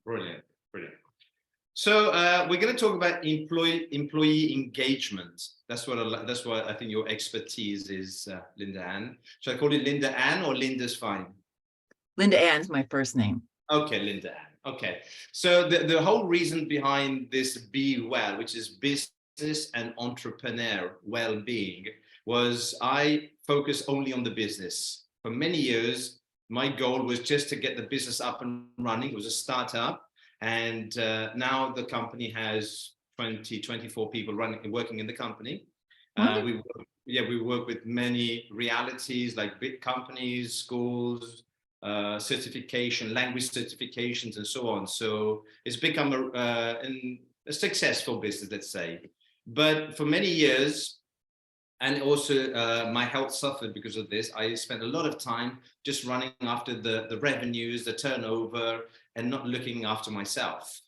Brilliant, brilliant. So we're going to talk about employee engagement. That's what I think your expertise is, LindaAnn. Should I call it LindaAnn or Linda's fine? LindaAnn's my first name. Okay, LindaAnn. Okay. So the whole reason behind this BEwell, which is business and entrepreneur well-being, was I focus only on the business. For many years, my goal was just to get the business up and running. It was a startup. And now the company has 24 people working in the company. We work with many realities like big companies, schools, certification, language certifications, and so on. So it's become a successful business, let's say. But for many years, and also my health suffered because of this. I spent a lot of time just running after the revenues, the turnover, and not looking after myself.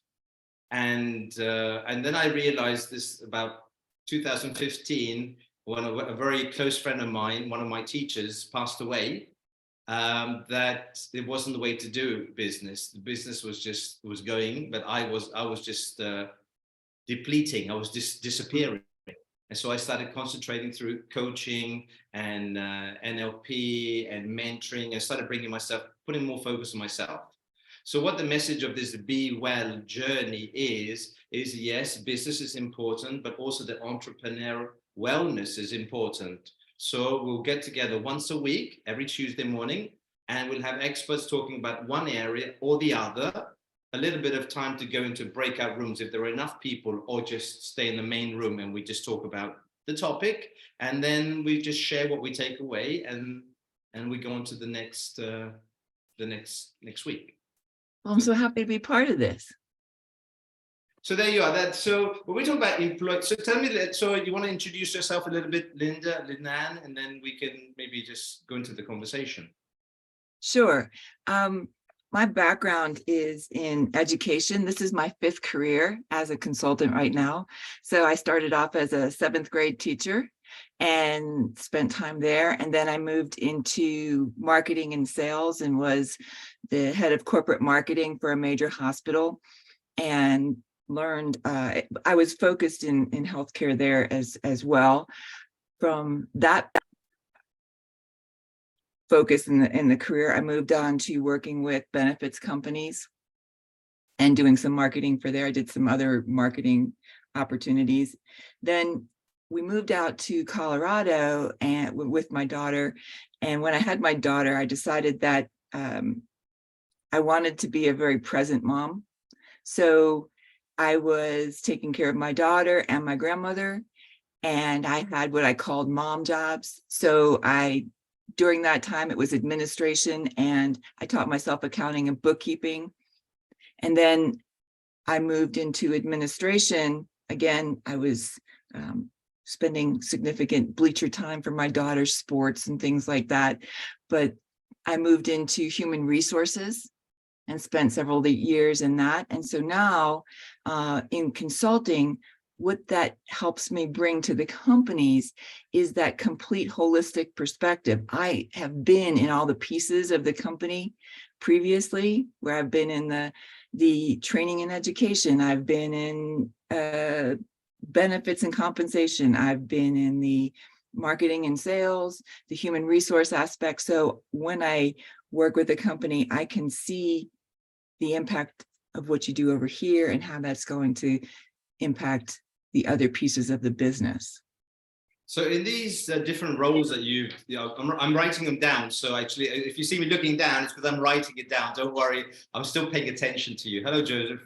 And then I realized this about 2015, when a very close friend of mine, one of my teachers, passed away, that it wasn't the way to do business. The business was going, but I was just depleting. I was just disappearing. And so I started concentrating through coaching and NLP and mentoring. I started putting more focus on myself. So what the message of this BEwell journey is yes, business is important, but also the entrepreneur wellness is important. So we'll get together once a week, every Tuesday morning, and we'll have experts talking about one area or the other. A little bit of time to go into breakout rooms if there are enough people, or just stay in the main room and we just talk about the topic, and then we just share what we take away, and we go on to the next week. Well, I'm so happy to be part of this. So there you are. So when we talk about employee, so tell me that. So you want to introduce yourself a little bit, LindaAnn, and then we can maybe just go into the conversation. Sure. My background is in education. This is my 5th career as a consultant right now. So I started off as a 7th grade teacher and spent time there. And then I moved into marketing and sales and was the head of corporate marketing for a major hospital, and learned, I was focused in healthcare there as well. From that focus in the career, I moved on to working with benefits companies and doing some marketing for there. I did some other marketing opportunities. Then we moved out to Colorado and with my daughter. And when I had my daughter, I decided that I wanted to be a very present mom. So I was taking care of my daughter and my grandmother, and I had what I called mom jobs. So during that time, it was administration, and I taught myself accounting and bookkeeping. And then I moved into administration. Again, I was spending significant bleacher time for my daughter's sports and things like that. But I moved into human resources and spent several years in that. And so now in consulting, what that helps me bring to the companies is that complete holistic perspective. I have been in all the pieces of the company previously, where I've been in the training and education. I've been in benefits and compensation. I've been in the marketing and sales, the human resource aspect. So when I work with a company, I can see the impact of what you do over here and how that's going to impact the other pieces of the business. So in these different roles that I'm writing them down. So actually, if you see me looking down, it's because I'm writing it down. Don't worry, I'm still paying attention to you. Hello, Joseph.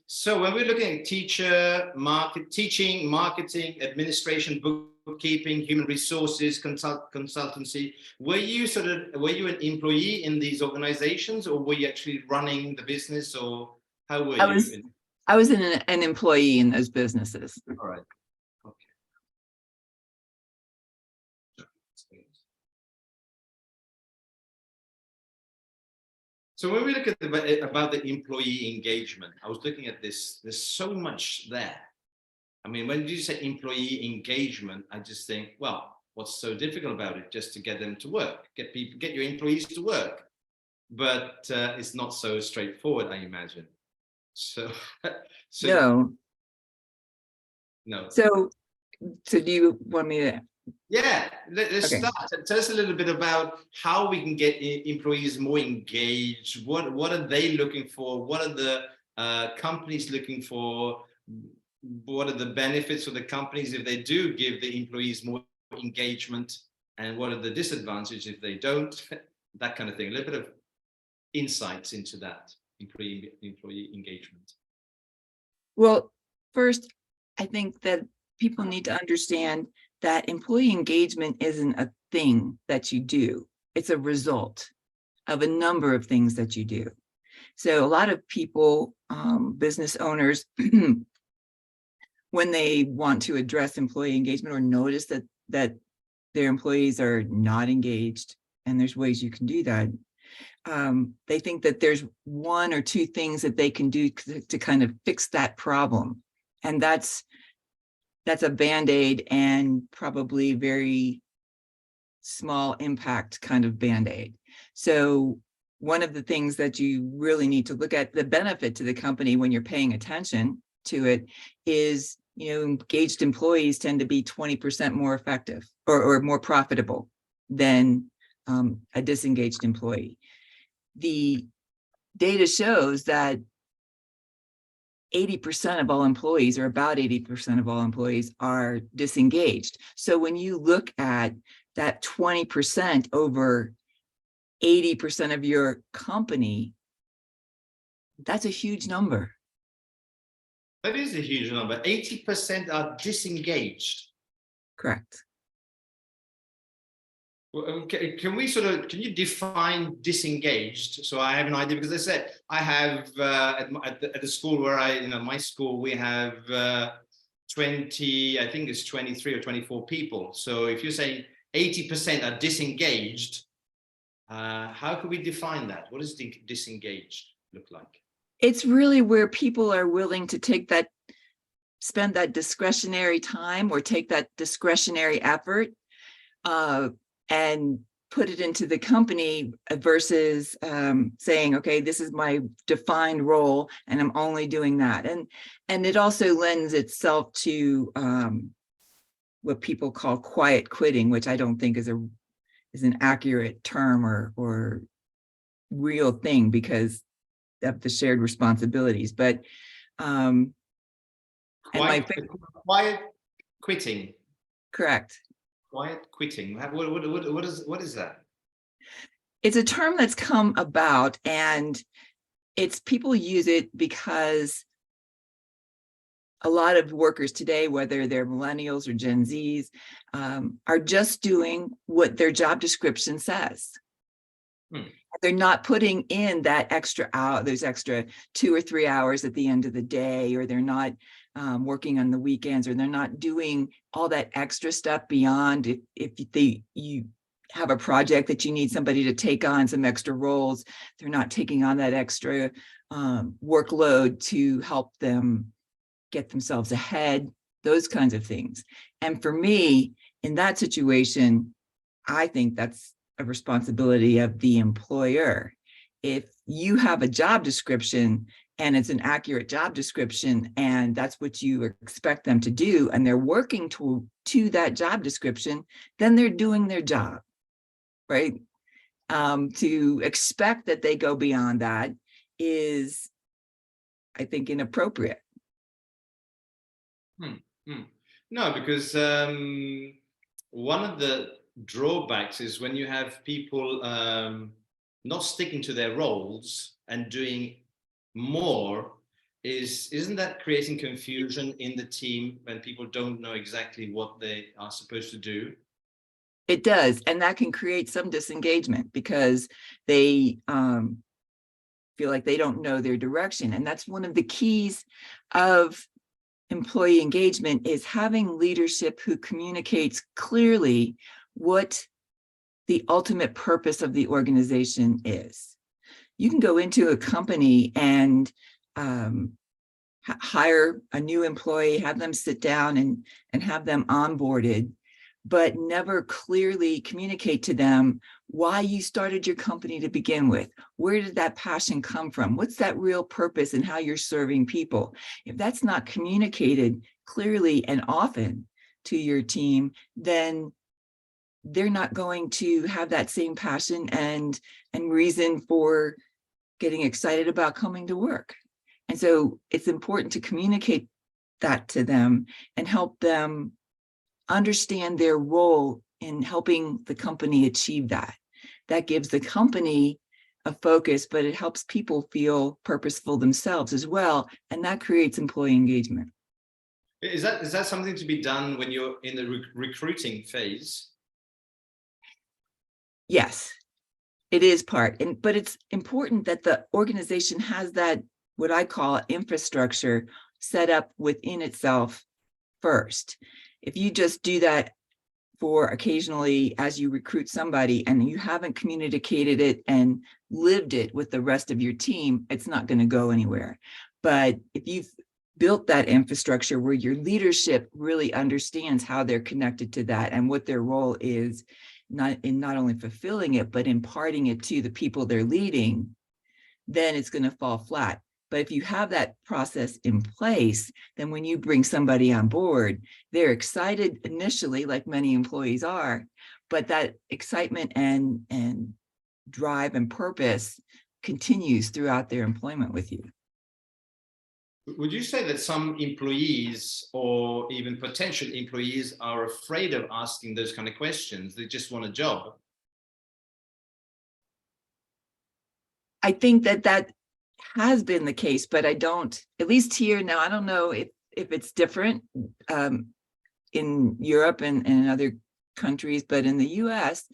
So when we're looking at teaching, marketing, administration, bookkeeping, human resources, consultancy, were you an employee in these organizations, or were you actually running the business, or how were you? I was an employee in those businesses. All right. Okay. So when we look at about the employee engagement, I was looking at this. There's so much there. I mean, when you say employee engagement, I just think, well, what's so difficult about it? Just to get them to work, get your employees to work. but it's not so straightforward, I imagine. So, so No. no. So do you want me to? Yeah, let's Okay. start. Tell us a little bit about how we can get employees more engaged. What are they looking for? What are the companies looking for? What are the benefits for the companies if they do give the employees more engagement? And what are the disadvantages if they don't? That kind of thing. A little bit of insights into that employee engagement. Well, first, I think that people need to understand that employee engagement isn't a thing that you do. It's a result of a number of things that you do. So a lot of people, business owners, when they want to address employee engagement or notice that their employees are not engaged, and there's ways you can do that, they think that there's one or two things that they can do to kind of fix that problem. And that's a Band-Aid, and probably very small impact kind of Band-Aid. So one of the things that you really need to look at, the benefit to the company when you're paying attention to it, is, engaged employees tend to be 20% more effective or more profitable than a disengaged employee. The data shows that 80% of all employees, or about 80% of all employees, are disengaged. So when you look at that 20% over 80% of your company, that's a huge number. That is a huge number. 80% are disengaged. Correct. Can you define disengaged? So I have an idea, because I said I have at the school where my school, we have 20, I think it's 23 or 24 people. So if you're saying 80% are disengaged, how can we define that? What does disengaged look like? It's really where people are willing to spend that discretionary time or take that discretionary effort and put it into the company versus saying, okay, this is my defined role and I'm only doing that. And it also lends itself to what people call quiet quitting, which I don't think is an accurate term or real thing because of the shared responsibilities. But Quiet quitting. Correct. Quiet quitting. What is that? It's a term that's come about, and people use it because a lot of workers today, whether they're millennials or Gen Zs, are just doing what their job description says. They're not putting in that extra hour, those extra 2 or 3 hours at the end of the day, or they're not working on the weekends, or they're not doing all that extra stuff beyond if you have a project that you need somebody to take on some extra roles. They're not taking on that extra workload to help them get themselves ahead, those kinds of things. And for me, in that situation, I think that's a responsibility of the employer. If you have a job description and it's an accurate job description and that's what you expect them to do, and they're working to that job description, then they're doing their job, right? To expect that they go beyond that is, I think, inappropriate. No, because one of the drawbacks is when you have people not sticking to their roles and doing more, isn't that creating confusion in the team when people don't know exactly what they are supposed to do? It does, and that can create some disengagement because they feel like they don't know their direction. And that's one of the keys of employee engagement, is having leadership who communicates clearly what the ultimate purpose of the organization is. You can go into a company and hire a new employee, have them sit down and have them onboarded, but never clearly communicate to them why you started your company to begin with. Where did that passion come from? What's that real purpose and how you're serving people? If that's not communicated clearly and often to your team, then they're not going to have that same passion and reason for getting excited about coming to work. And so it's important to communicate that to them and help them understand their role in helping the company achieve that. That gives the company a focus, but it helps people feel purposeful themselves as well. And that creates employee engagement. Is that something to be done when you're in the recruiting phase? Yes, it is part, but it's important that the organization has that, what I call infrastructure, set up within itself first. If you just do that for occasionally as you recruit somebody and you haven't communicated it and lived it with the rest of your team, it's not going to go anywhere. But if you've built that infrastructure where your leadership really understands how they're connected to that and what their role is, not only fulfilling it, but imparting it to the people they're leading, then it's going to fall flat. But if you have that process in place, then when you bring somebody on board, they're excited initially, like many employees are, but that excitement and drive and purpose continues throughout their employment with you. Would you say that some employees or even potential employees are afraid of asking those kind of questions? They just want a job. I think that has been the case, but I don't, at least here now, I don't know if it's different in Europe and in other countries, but in the US,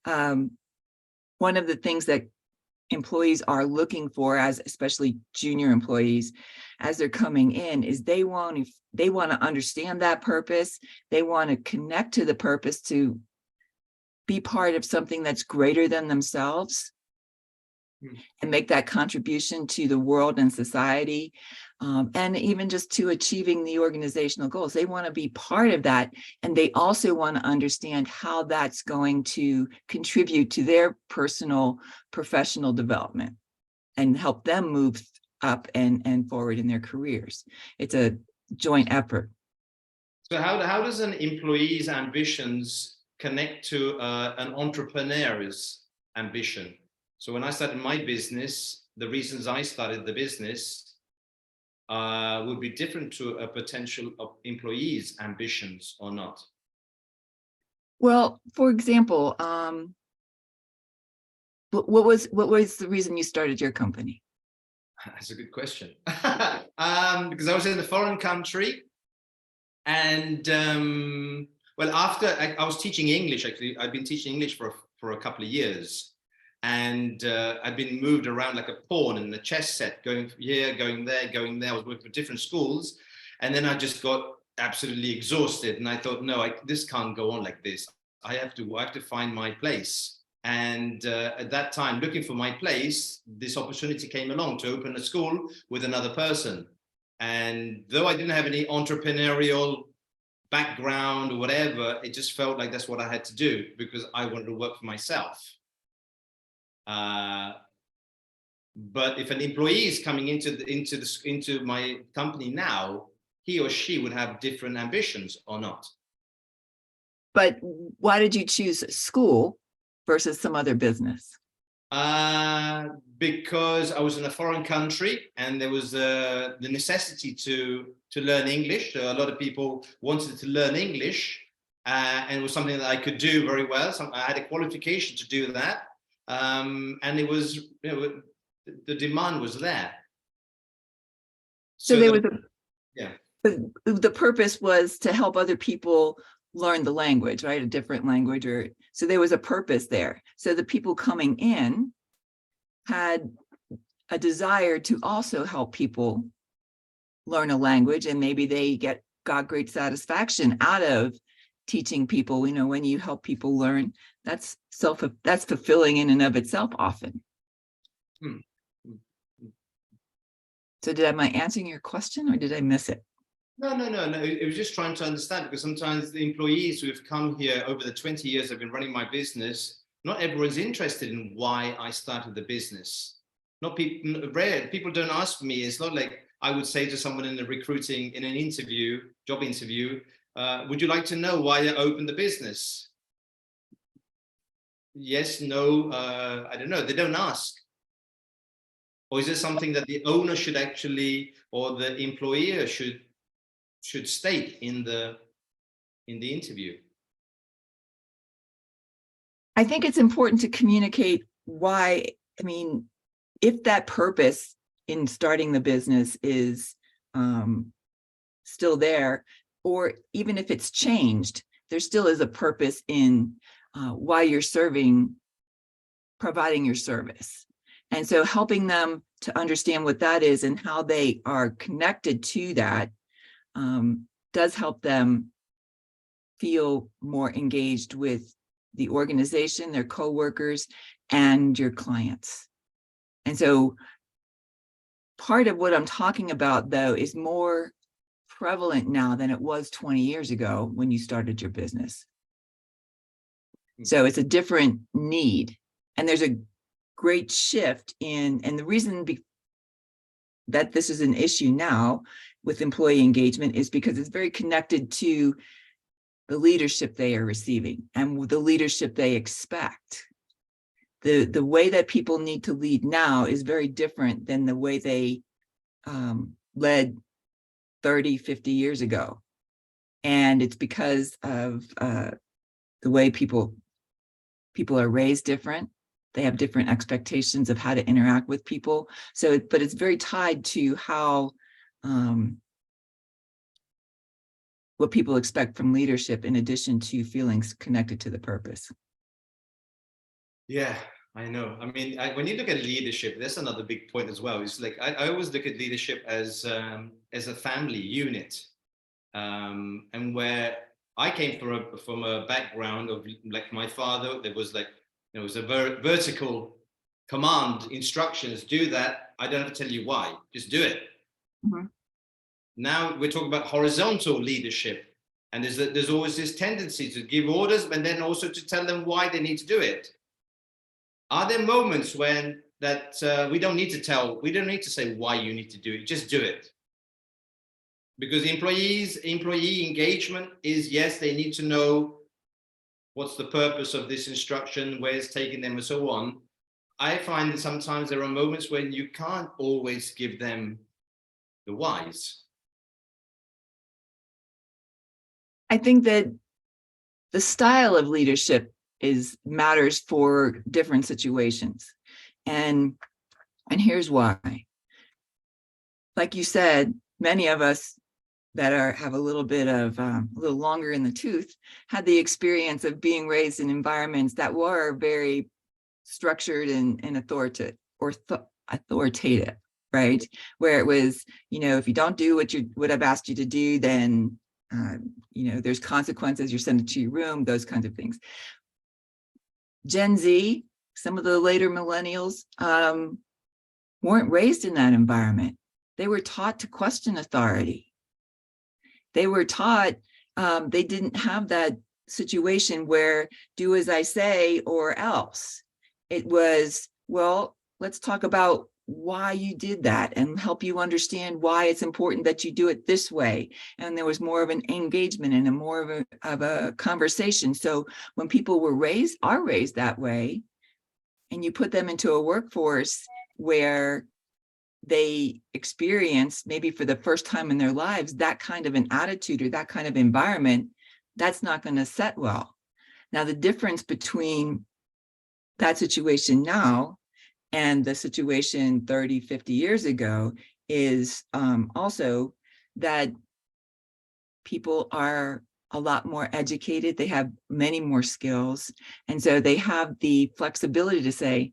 one of the things that employees are looking for, as especially junior employees, as they're coming in, is they want to understand that purpose. They want to connect to the purpose, to be part of something that's greater than themselves and make that contribution to the world and society, and even just to achieving the organizational goals. They want to be part of that, and they also want to understand how that's going to contribute to their personal, professional development and help them move up and forward in their careers. It's a joint effort. So how does an employee's ambitions connect to an entrepreneur's ambition? So when I started my business, the reasons I started the business would be different to a potential employee's ambitions, or not? Well, for example, what was the reason you started your company? That's a good question. Because I was in a foreign country, and well, after I was teaching English. Actually, I've been teaching English for a couple of years. And I'd been moved around like a pawn in the chess set, going here, going there, going there. I was working for different schools. And then I just got absolutely exhausted. And I thought, no, this can't go on like this. I have to find my place. And at that time, looking for my place, this opportunity came along to open a school with another person. And though I didn't have any entrepreneurial background or whatever, it just felt like that's what I had to do because I wanted to work for myself. But if an employee is coming into my company now, he or she would have different ambitions, or not. But why did you choose school versus some other business? Because I was in a foreign country and there was the necessity to learn English. So a lot of people wanted to learn English, and it was something that I could do very well. So I had a qualification to do that. And it was, the demand was there. So there was the purpose was to help other people learn the language, right? A different language, so there was a purpose there. So the people coming in had a desire to also help people learn a language, and maybe they got great satisfaction out of teaching people. When you help people learn, that's fulfilling in and of itself often. So am I answering your question, or did I miss it? No. It was just trying to understand, because sometimes the employees who have come here over the 20 years I've been running my business not everyone's interested in why I started the business. Not people, rare people don't ask me. It's not like I would say to someone in the recruiting, in an interview, job interview, would you like to know why I opened the business? Yes, no, I don't know. They don't ask. Or is it something that the owner should actually, or the employer should state in the interview? I think it's important to communicate why. I mean, if that purpose in starting the business is still there, or even if it's changed, there still is a purpose in why you're providing your service. And so helping them to understand what that is and how they are connected to that does help them feel more engaged with the organization, their coworkers, and your clients. And so part of what I'm talking about, though, is more prevalent now than it was 20 years ago when you started your business. So it's a different need. And there's a great shift in, and the reason that this is an issue now with employee engagement is because it's very connected to the leadership they are receiving and the leadership they expect. The way that people need to lead now is very different than the way they led 30, 50 years ago. And it's because of the way people are raised different. They have different expectations of how to interact with people. So, but it's very tied to how what people expect from leadership, in addition to feelings connected to the purpose. Yeah, I know. I mean, when you look at leadership, that's another big point as well. It's like I always look at leadership as a family unit, and where I came from a background of, like, my father, there was, like, it was a vertical command, instructions, do that. I don't have to tell you why, just do it. Mm-hmm. Now we're talking about horizontal leadership, and there's always this tendency to give orders and then also to tell them why they need to do it. Are there moments when we don't need to say why you need to do it, just do it? Because employee engagement is, yes, they need to know what's the purpose of this instruction, where it's taking them, and so on. I find that sometimes there are moments when you can't always give them the whys. I think that the style of leadership matters for different situations. And here's why. Like you said, many of us that have a little bit of a little longer in the tooth had the experience of being raised in environments that were very structured and authoritative, right? Where it was, if you don't do what I've asked you to do, then there's consequences, you're sent to your room, those kinds of things. Gen Z, some of the later millennials, weren't raised in that environment. They were taught to question authority. They were taught, they didn't have that situation where do as I say or else. It was, well, let's talk about why you did that and help you understand why it's important that you do it this way. And there was more of an engagement and more of a conversation. So when people are raised that way, and you put them into a workforce where they experience, maybe for the first time in their lives, that kind of an attitude or that kind of environment, that's not going to set well. Now, the difference between that situation now and the situation 30, 50 years ago is also that people are a lot more educated. They have many more skills. And so they have the flexibility to say,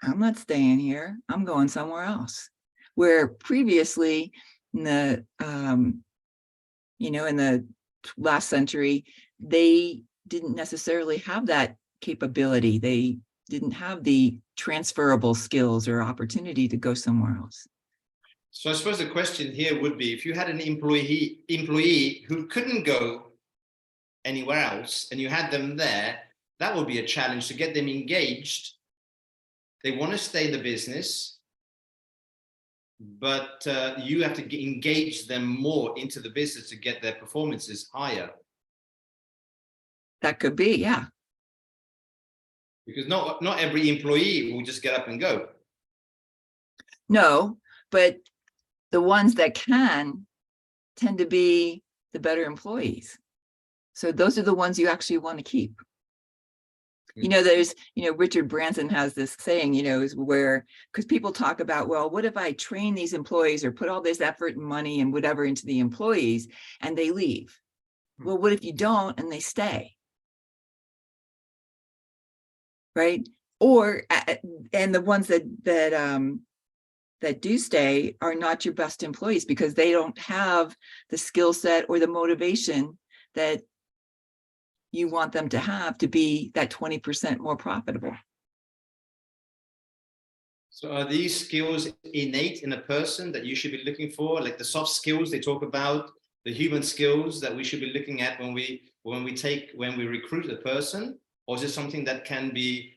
I'm not staying here, I'm going somewhere else. Where previously in the, in the last century, they didn't necessarily have that capability. They didn't have the transferable skills or opportunity to go somewhere else. So I suppose the question here would be, if you had an employee who couldn't go anywhere else and you had them there, that will be a challenge to get them engaged. They want to stay in the business, but you have to engage them more into the business to get their performances higher. That could be, yeah. Because not every employee will just get up and go. No, but the ones that can tend to be the better employees. So those are the ones you actually want to keep. You know, there's, Richard Branson has this saying, is where, because people talk about, well, what if I train these employees or put all this effort and money and whatever into the employees and they leave? Well, what if you don't and they stay? Right? Or, and the ones that do stay are not your best employees because they don't have the skill set or the motivation that you want them to have to be that 20% more profitable. So are these skills innate in a person that you should be looking for, like the soft skills they talk about, the human skills that we should be looking at when we recruit a person, or is it something that can be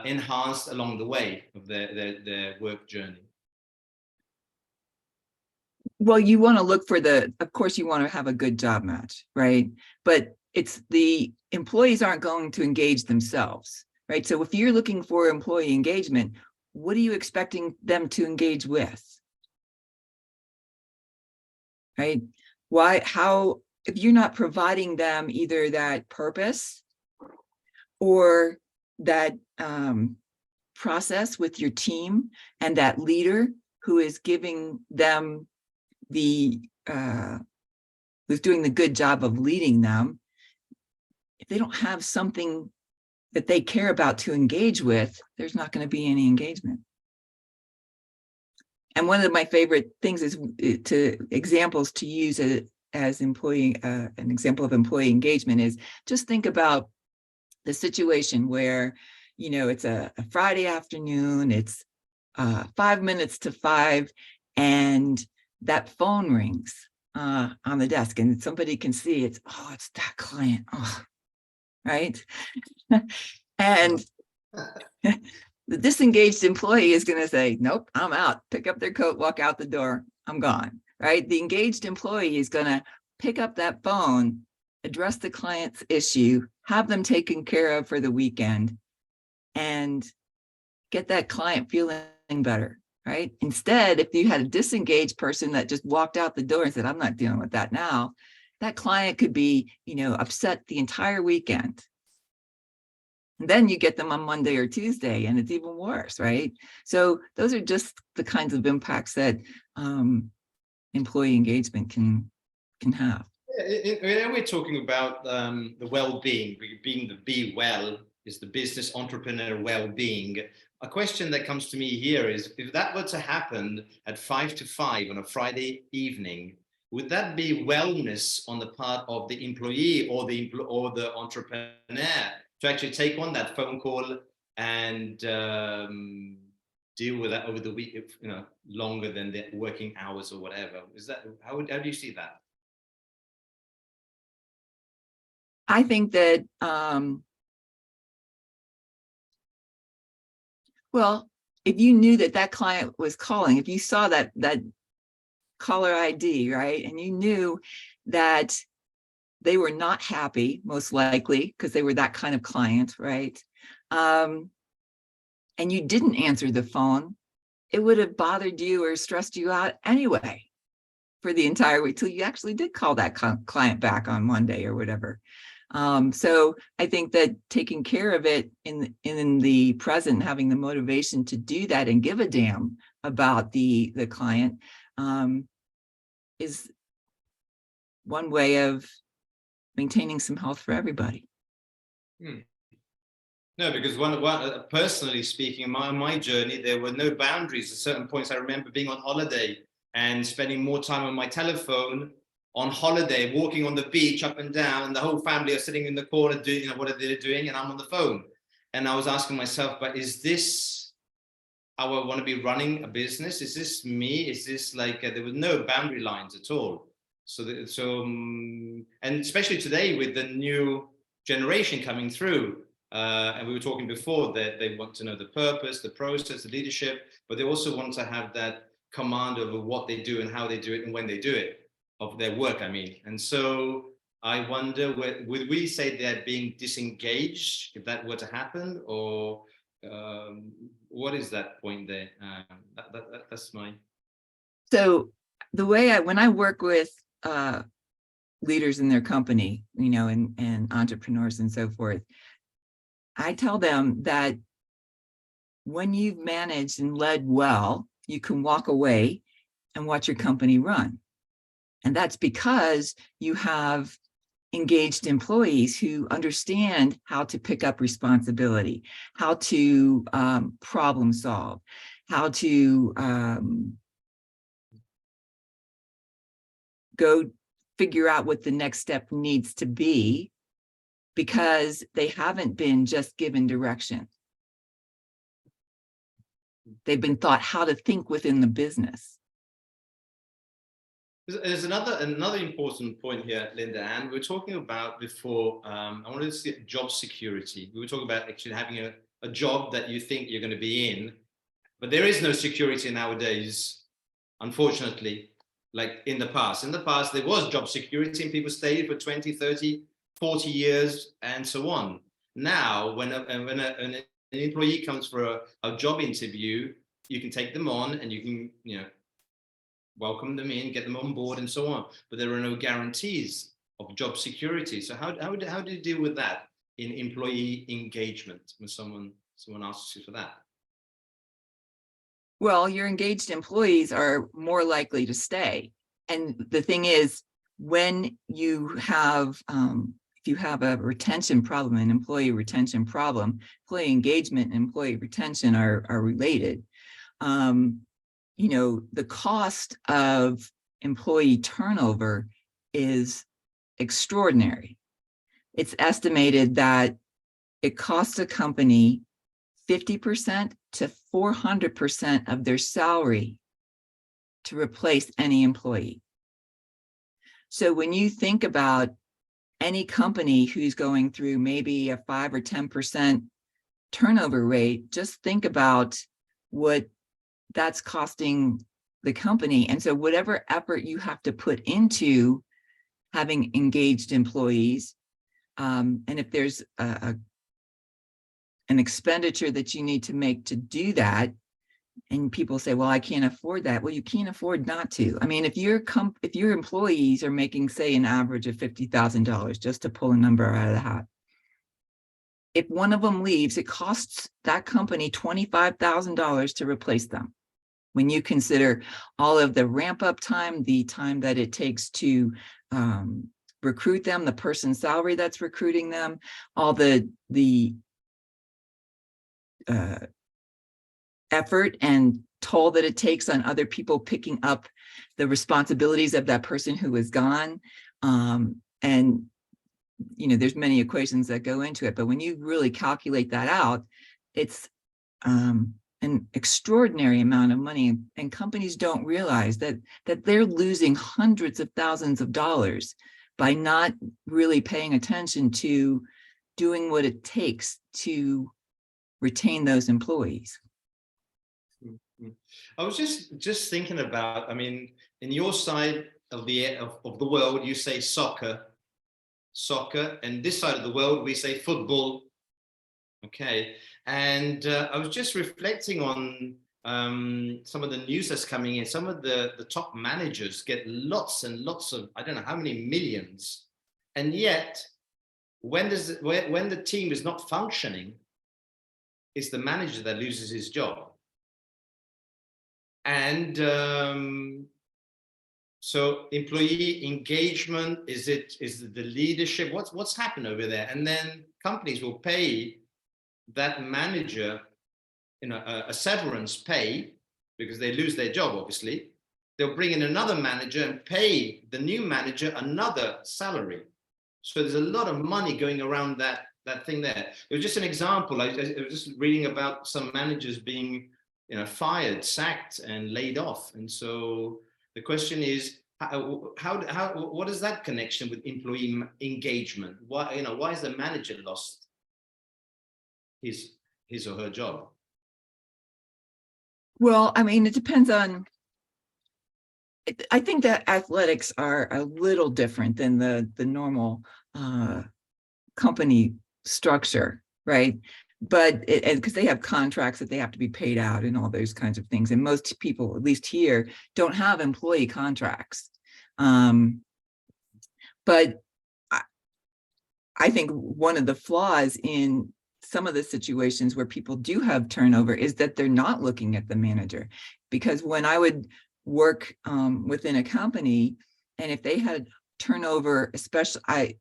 enhanced along the way of their work journey? Well, you want to look for of course, you want to have a good job match, right? But it's the employees aren't going to engage themselves, right? So if you're looking for employee engagement, what are you expecting them to engage with? Right? If you're not providing them either that purpose or that process with your team and that leader who is giving them who's doing the good job of leading them, if they don't have something that they care about to engage with, there's not going to be any engagement. And one of my favorite things is examples to use as employee, an example of employee engagement is just think about the situation where, it's a Friday afternoon, it's 5 minutes to 5, and that phone rings on the desk and somebody can see it's that client, right? And the disengaged employee is going to say, nope, I'm out, pick up their coat, walk out the door, I'm gone, right? The engaged employee is going to pick up that phone, address the client's issue, have them taken care of for the weekend, and get that client feeling better, right? Instead, if you had a disengaged person that just walked out the door and said, I'm not dealing with that now, that client could be, upset the entire weekend. And then you get them on Monday or Tuesday and it's even worse, right? So those are just the kinds of impacts that employee engagement can have. We're talking about the well-being, being the BEwell is the business entrepreneur well-being. A question that comes to me here is, if that were to happen at 5 to 5 on a Friday evening, would that be wellness on the part of the employee or the entrepreneur to actually take on that phone call and deal with that over the week, longer than the working hours or whatever? Is that how do you see that? I think that well, if you knew that client was calling, if you saw that caller ID, right, and you knew that they were not happy, most likely, because they were that kind of client, right? And you didn't answer the phone, it would have bothered you or stressed you out anyway for the entire week till you actually did call that client back on Monday or whatever. So I think that taking care of it in the present, having the motivation to do that and give a damn about the client is one way of maintaining some health for everybody. No, because personally speaking, in my journey, there were no boundaries. At certain points, I remember being on holiday and spending more time on my telephone on holiday, walking on the beach up and down, and the whole family are sitting in the corner doing what are they doing, and I'm on the phone. And I was asking myself, but is this how I want to be running a business? Is this me? Is this like there was no boundary lines at all? And especially today with the new generation coming through, And we were talking before that they want to know the purpose, the process, the leadership, but they also want to have that command over what they do and how they do it and when they do it, of their work, I mean. And so I wonder, would we say they're being disengaged if that were to happen, or what is that point there? That's my... So the way when I work with leaders in their company, you know, and entrepreneurs and so forth, I tell them that when you've managed and led well, you can walk away and watch your company run. And that's because you have engaged employees who understand how to pick up responsibility, how to problem solve, how to go figure out what the next step needs to be, because they haven't been just given direction. They've been taught how to think within the business. There's another important point here, LindaAnn. We were talking about before, I wanted to see job security. We were talking about actually having a job that you think you're going to be in, but there is no security nowadays, unfortunately, like in the past. In the past, there was job security and people stayed for 20, 30, 40 years and so on. Now, when an employee comes for a job interview, you can take them on and you can, you know, welcome them in, get them on board and so on. But there are no guarantees of job security. So how do you deal with that in employee engagement when someone asks you for that? Well, your engaged employees are more likely to stay. And the thing is, when you have, if you have a retention problem, an employee retention problem, employee engagement and employee retention are related. You know, the cost of employee turnover is extraordinary. It's estimated that it costs a company 50% to 400% of their salary to replace any employee. So when you think about any company who's going through maybe a 5 or 10% turnover rate, just think about what that's costing the company. And so whatever effort you have to put into having engaged employees, and if there's an expenditure that you need to make to do that, and people say, well, I can't afford that. Well, you can't afford not to. I mean, if your employees are making, say, an average of $50,000, just to pull a number out of the hat, if one of them leaves, it costs that company $25,000 to replace them. When you consider all of the ramp up time, the time that it takes to recruit them, the person's salary that's recruiting them, all the effort and toll that it takes on other people picking up the responsibilities of that person who is gone. And, you know, there's many equations that go into it, but when you really calculate that out, it's an extraordinary amount of money, and companies don't realize that they're losing hundreds of thousands of dollars by not really paying attention to doing what it takes to retain those employees. I was just thinking about, I mean, in your side of the world, you say soccer, and this side of the world, we say football. Okay. And I was just reflecting on some of the news that's coming in. Some of the top managers get lots and lots of, I don't know how many millions. And yet, when the team is not functioning, it's the manager that loses his job. And so employee engagement, is it the leadership? What's happened over there? And then companies will pay that manager, you know, a severance pay because they lose their job, obviously. They'll bring in another manager and pay the new manager another salary. So there's a lot of money going around that thing there. It was just an example. I was just reading about some managers being, you know, fired, sacked, and laid off. And so the question is, what is that connection with employee engagement? Why is the manager lost? his or her job? Well, I mean, it depends on, I think that athletics are a little different than the normal company structure, right? But because they have contracts that they have to be paid out and all those kinds of things. And most people, at least here, don't have employee contracts. But I think one of the flaws in some of the situations where people do have turnover is that they're not looking at the manager. Because when I would work within a company, and if they had turnover, especially a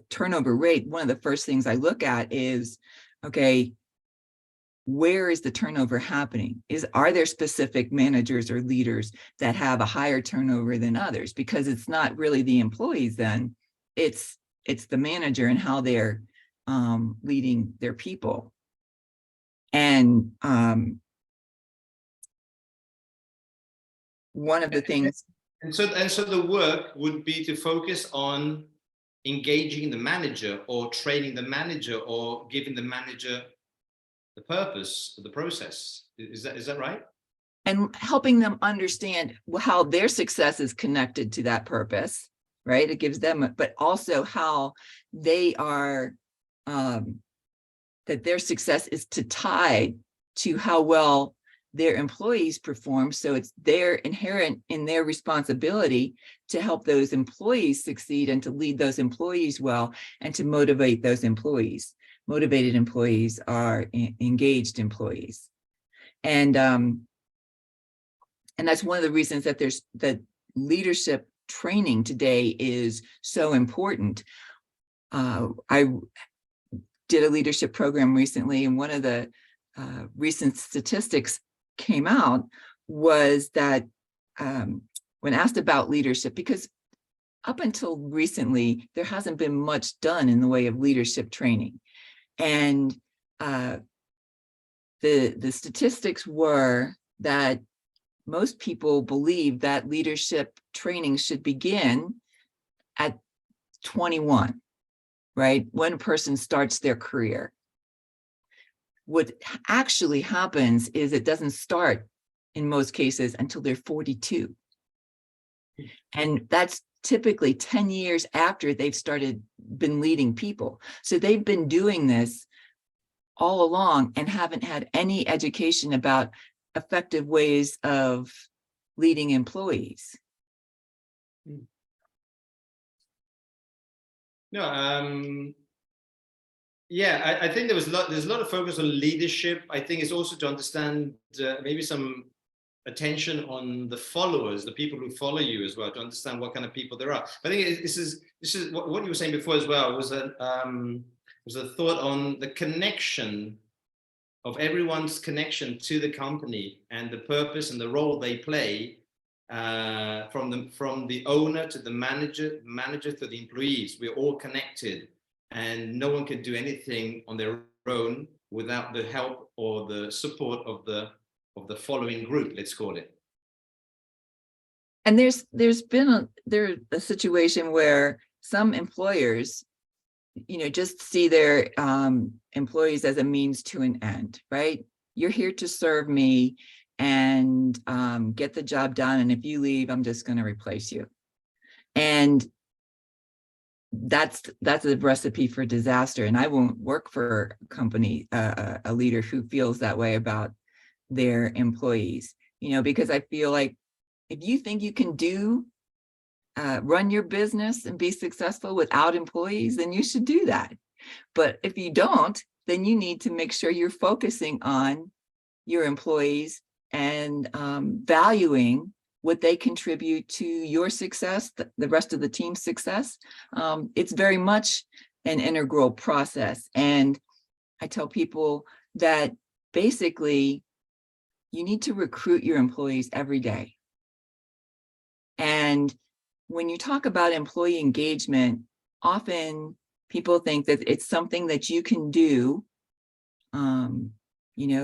turnover rate, one of the first things I look at is, okay, where is the turnover happening? Are there specific managers or leaders that have a higher turnover than others? Because it's not really the employees then, it's the manager and how they're leading their people. And one of the things. And so the work would be to focus on engaging the manager or training the manager or giving the manager the purpose of the process. Is that right? And helping them understand how their success is connected to that purpose, right? It gives them, but also how they are, that their success is to tie to how well their employees perform. So it's their inherent in their responsibility to help those employees succeed and to lead those employees well and to motivate those employees. Motivated employees are engaged employees. And that's one of the reasons that that leadership training today is so important. I did a leadership program recently, and one of the recent statistics came out was that when asked about leadership, because up until recently, there hasn't been much done in the way of leadership training. And the statistics were that most people believe that leadership training should begin at 21, right? When a person starts their career. What actually happens is it doesn't start in most cases until they're 42. And that's typically 10 years after they've been leading people. So they've been doing this all along and haven't had any education about effective ways of leading employees. No, yeah, I think there's a lot of focus on leadership. I think it's also to understand maybe some attention on the followers, the people who follow you as well, to understand what kind of people there are. I think this is what you were saying before as well, was a thought on the connection of everyone's connection to the company and the purpose and the role they play, from the owner to the manager to the employees. We're all connected, and no one can do anything on their own without the help or the support of the following group, let's call it. And there's been a situation where some employers, just see their employees as a means to an end, right? You're here to serve me and get the job done. And if you leave, I'm just going to replace you. And that's a recipe for disaster. And I won't work for a company, a leader who feels that way about their employees, because I feel like if you think you can run your business and be successful without employees, then you should do that. But if you don't, then you need to make sure you're focusing on your employees and valuing what they contribute to your success, the rest of the team's success. It's very much an integral process. And I tell people that basically you need to recruit your employees every day. And when you talk about employee engagement, often people think that it's something that you can do,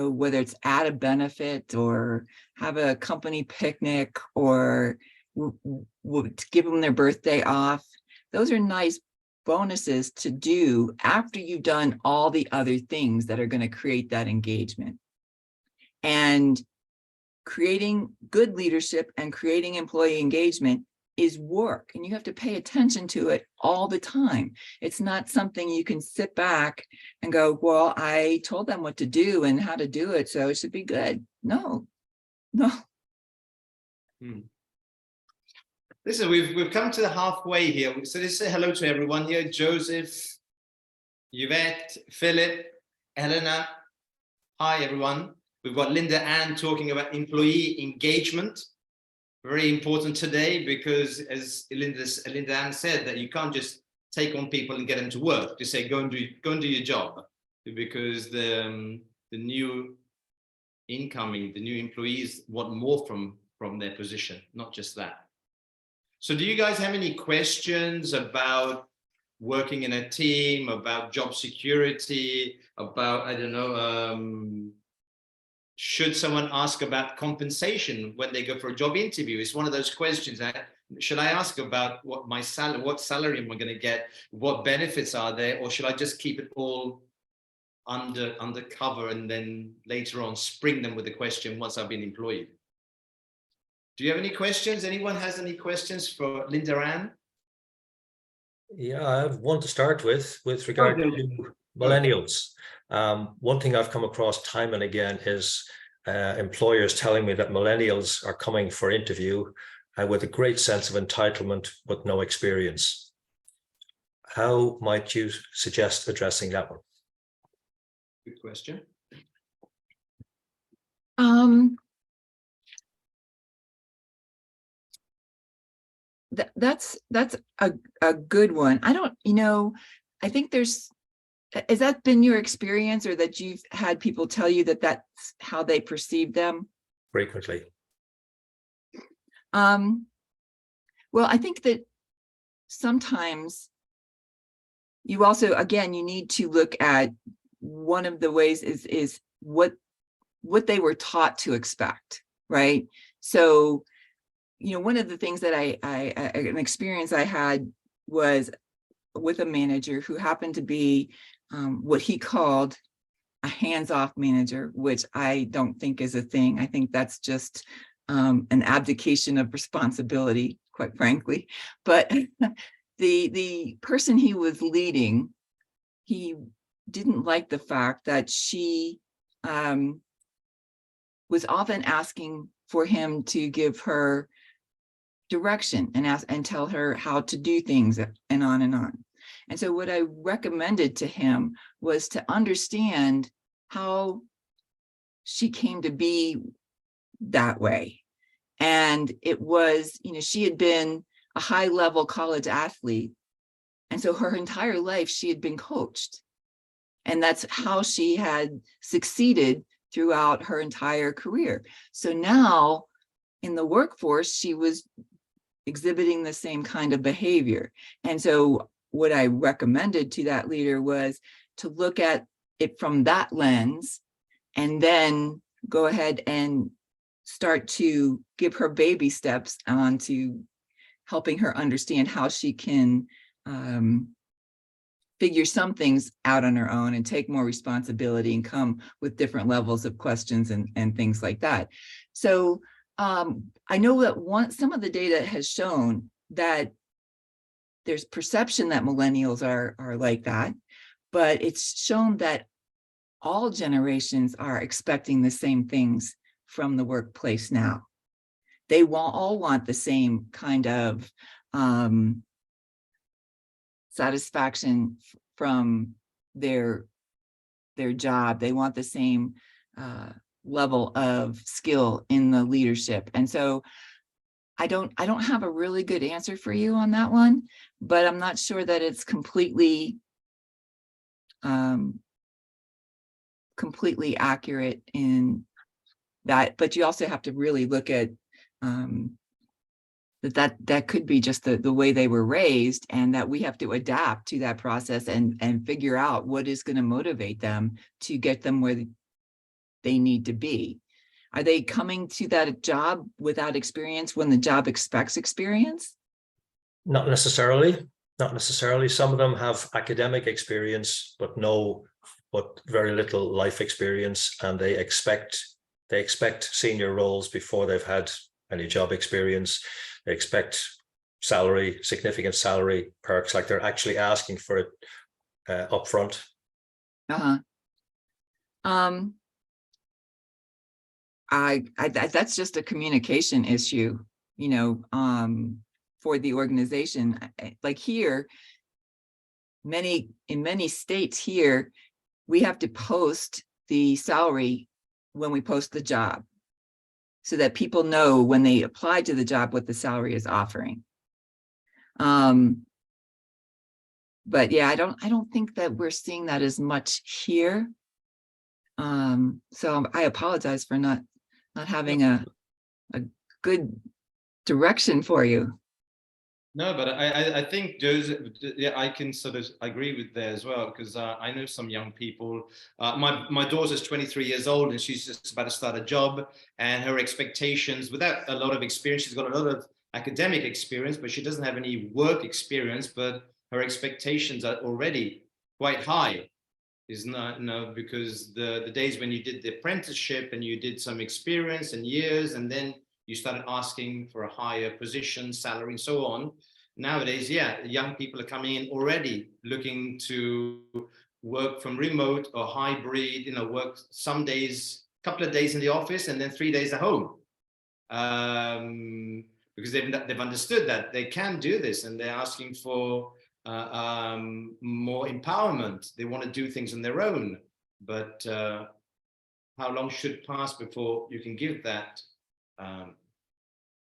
whether it's add a benefit or have a company picnic or give them their birthday off. Those are nice bonuses to do after you've done all the other things that are going to create that engagement. And creating good leadership and creating employee engagement is work, and you have to pay attention to it all the time. It's not something you can sit back and go, well, I told them what to do and how to do it, so it should be good. No. Listen, we've come to the halfway here. So let's say hello to everyone here. Joseph, Yvette, Philip, Helena. Hi, everyone. We've got LindaAnn talking about employee engagement. Very important today because, as LindaAnn said, that you can't just take on people and get them to work. Just say, go and do your job, because the new employees want more from their position, not just that. So do you guys have any questions about working in a team, about job security, about, I don't know, should someone ask about compensation when they go for a job interview? It's one of those questions. Should I ask about what salary am I going to get? What benefits are there? Or should I just keep it all under cover and then later on spring them with a question once I've been employed? Do you have any questions? Anyone has any questions for LindaAnn? Yeah, I have one to start with regard to millennials. One thing I've come across time and again is employers telling me that millennials are coming for interview with a great sense of entitlement but no experience. How might you suggest addressing that one? Good question. That's a good one. I don't, I think has that been your experience, or that you've had people tell you that that's how they perceive them? Frequently. Well, I think that sometimes you also, again, you need to look at one of the ways is what they were taught to expect, right? So, one of the things that an experience I had was with a manager who happened to be what he called a hands-off manager, which I don't think is a thing. I think that's just an abdication of responsibility, quite frankly. But the person he was leading, he didn't like the fact that she was often asking for him to give her direction and tell her how to do things, and on and on. And so what I recommended to him was to understand how she came to be that way. And it was, she had been a high-level college athlete, and so her entire life she had been coached, and that's how she had succeeded throughout her entire career. So now in the workforce, she was exhibiting the same kind of behavior. And so what I recommended to that leader was to look at it from that lens, and then go ahead and start to give her baby steps onto helping her understand how she can figure some things out on her own and take more responsibility and come with different levels of questions and things like that. So I know that some of the data has shown that there's perception that millennials are like that, but it's shown that all generations are expecting the same things from the workplace now. They all want the same kind of satisfaction from their job. They want the same level of skill in the leadership. And so I don't have a really good answer for you on that one, but I'm not sure that it's completely accurate in that. But you also have to really look at that could be just the way they were raised, and that we have to adapt to that process and figure out what is going to motivate them to get them where they need to be. Are they coming to that job without experience when the job expects experience? Not necessarily. Not necessarily. Some of them have academic experience, but very little life experience, and they expect senior roles before they've had any job experience. They expect salary, significant salary perks, like they're actually asking for it upfront. That's just a communication issue, you know, for the organization. Like here, in many states here, we have to post the salary when we post the job, so that people know when they apply to the job what the salary is offering. But yeah, I don't think that we're seeing that as much here. So I apologize for not having a good direction for you. No, but I think those, yeah, I can sort of agree with there as well, because I know some young people. My daughter's 23 years old, and she's just about to start a job, and her expectations, without a lot of experience, she's got a lot of academic experience, but she doesn't have any work experience, but her expectations are already quite high. Is not, no, because the days when you did the apprenticeship and you did some experience and years, and then you started asking for a higher position, salary, and so on. Nowadays, yeah, young people are coming in already looking to work from remote or hybrid, you know, work some days, a couple of days in the office and then 3 days at home. Because they've understood that they can do this, and they're asking for more empowerment. They want to do things on their own, but how long should pass before you can give that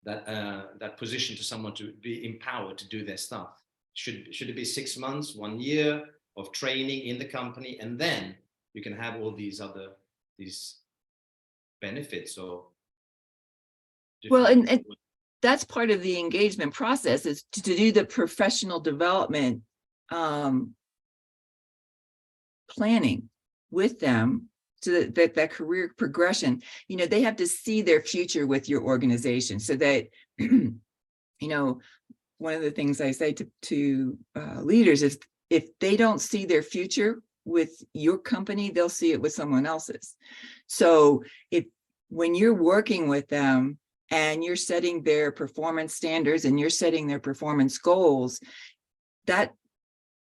that position to someone to be empowered to do their stuff? Should it be 6 months, 1 year of training in the company, and then you can have all these benefits? Or well, and that's part of the engagement process, is to do the professional development planning with them, so that career progression, you know, they have to see their future with your organization, so that, you know, one of the things I say to leaders is, if they don't see their future with your company, they'll see it with someone else's. So when you're working with them and you're setting their performance standards and you're setting their performance goals, that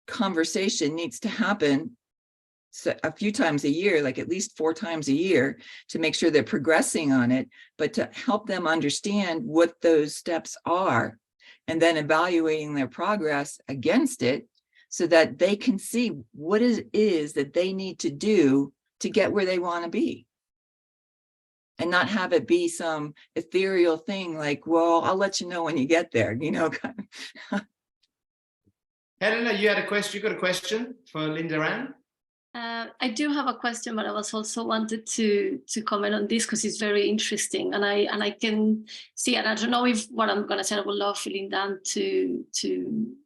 conversation needs to happen a few times a year, like at least 4 times a year, to make sure they're progressing on it, but to help them understand what those steps are, and then evaluating their progress against it, so that they can see what it is that they need to do to get where they want to be. And not have it be some ethereal thing like, well, I'll let you know when you get there, you know. Helena, you got a question for LindaAnn? I do have a question, but I was also wanted to comment on this because it's very interesting, and I can see, and I don't know if what I'm gonna say, I would love for LindaAnn to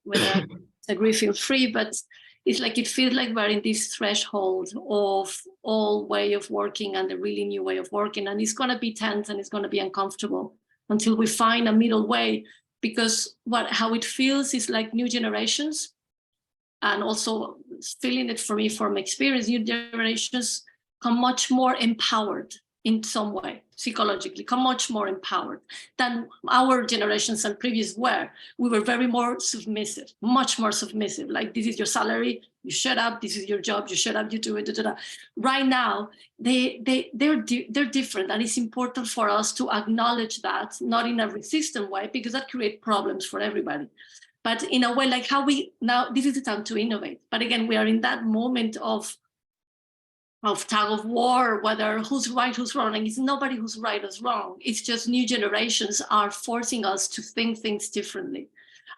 whether agree, feel free, but it's like, it feels like we're in this threshold of all way of working and the really new way of working, and it's gonna be tense and it's gonna be uncomfortable until we find a middle way, because how it feels is like new generations. And also feeling it for me from experience, new generations come much more empowered in some way, psychologically, come much more empowered than our generations and previous were. We were very more submissive, much more submissive. Like, this is your salary, you shut up, this is your job, you shut up, you do it, da, da, da. Right now, they're different, and it's important for us to acknowledge that, not in a resistant way, because that creates problems for everybody. But in a way, like how now, this is the time to innovate. But again, we are in that moment of tug of war, whether who's right, who's wrong. And it's nobody who's right or wrong. It's just new generations are forcing us to think things differently,